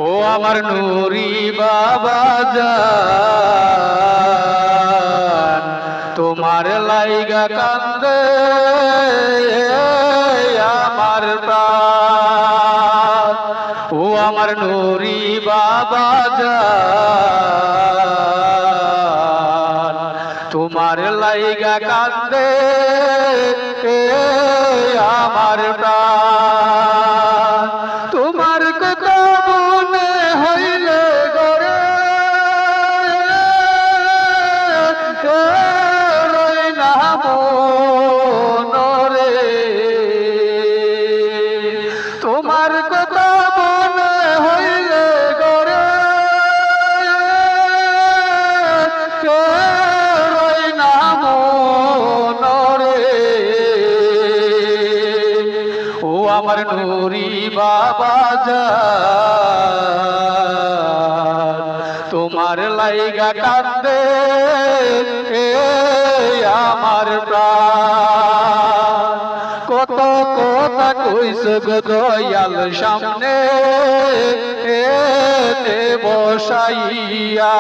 ও আমার নুরি বাবা জান, তোমার লাইগা কান্দে আমার প্রাণ। ও আমার নুরি বাবা জান, তোমার লাইগা কান্দে আমার প্রাণ। তোমার কথা মনে হইলে গরে রই না মনরে। তোমার কথা মনে হইলে গরে রই না মনরে। ও আমার নুরি বাবা জান, তোমার লাইগা কান্দে আমার প্রাণ। কত কথা কইস গো দয়াল সামনে বসাইয়া,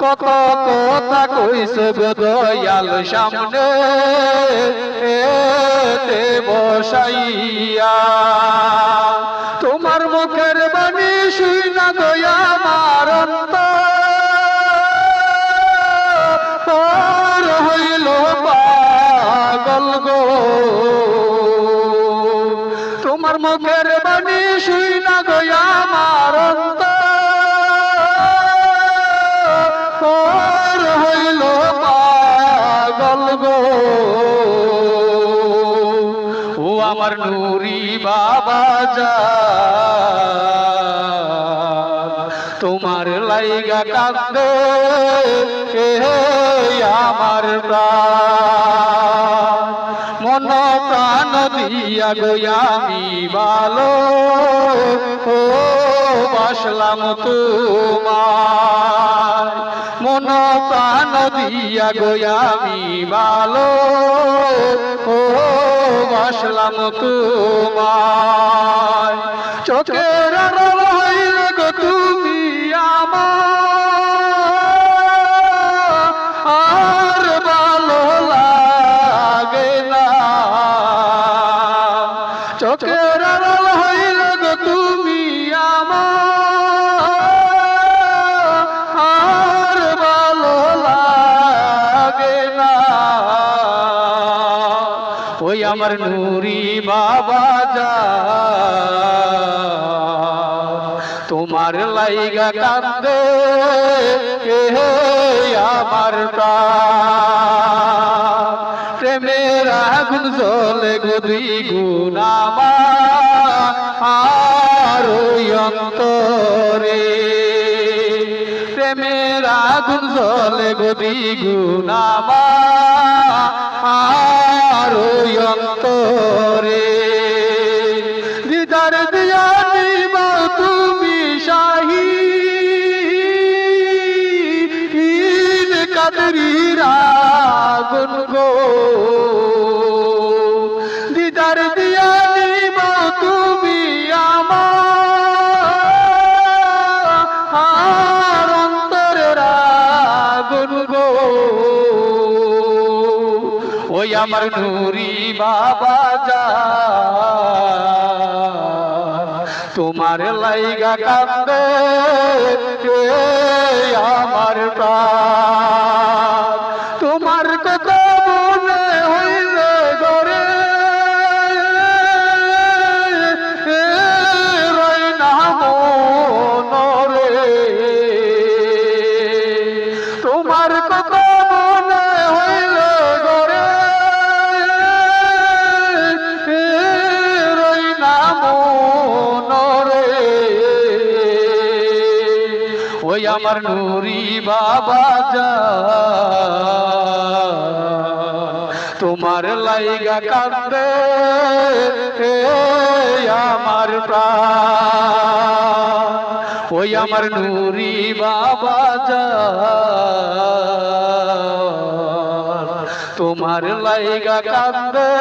কত কথা কইস গো দয়াল সামনে বসাইয়া। তোমার মুখের বাণী শুই না গয়া আমার অন্তর হইল পাগল গো। তোমার মুখের বাণী শুই না গয়া আমার অন্তর হইল পাগল গো। ও আমার নুরি বাবা জান, তোমার লাইগা কান্দে আমার প্রাণ। মন প্রাণ দিয়া গয়া আমি ভালো বাসলাম তোমার। মন প্রাণ দিয়া গয়া আমি ভালো বাসলাম তোমার। চোখের আড়াল হইলে গো তুমি আমার ভালো লাগে না। চোখের আড়াল হইলে গো তুমি আমার ভালো লাগে না। ওই আমার নুরি বাবা জান, তোমার লাইগা কান্দে আমার প্রাণ। প্রেমের আগুন জ্বলে গো দ্বিগুণ আমার অন্তরে। প্রেমের আগুন জ্বলে গো দ্বিগুণ আমার অন্তরে। দিদার দিয়া নিব তুমি শাহীন কাদরির আগুন গো। দিদার দিয়া নিব তুমি আমার অন্তরের আগুন গো। ওই আমার নুরি বাবা জান, তোমার লাইগা কান্দে আমার প্রাণ। তোমার কথা মনে হইলে গরে রই না মনরে। তোমার কথা মনে হইলে গরে রই না মনরে। ওই আমার নুরি বাবা জান, তোমার লাইগা কান্দে আমার প্রাণ। ওই আমার নুরি বাবা জান, তোমার লাইগা কান্দে